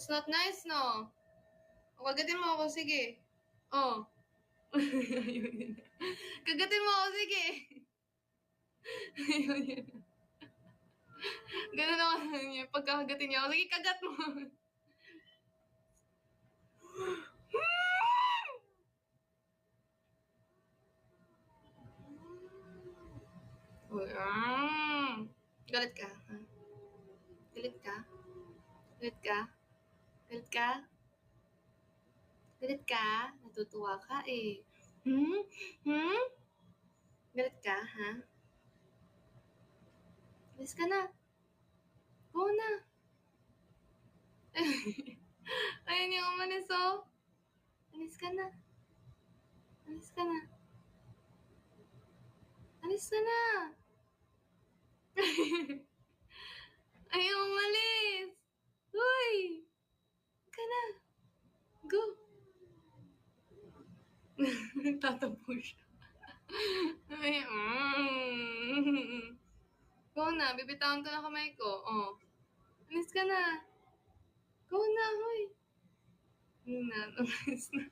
That's not nice, no? O, kagatin mo ako, sige. Oh. Kagatin mo ako, sige. Ayun, yun. Ganun ako niya. Pagkakagatin niya ako, sige, kagat mo. Galit ka? Ha? Galit ka? Galit ka? Galit ka? Galit ka? Natutuwa ka eh. Galit ka, ha? Alis ka na. Go na. Ayun yung umalis, oh. Alis ka na. Alis ka na. Alis ka na. Ayun umalis. Uy. Ka na. Go. Tatapo siya. Ay, Go na. Bibitawan ko na kamay ko. Oh. Alis ka na. Go na, hoy. Alis na.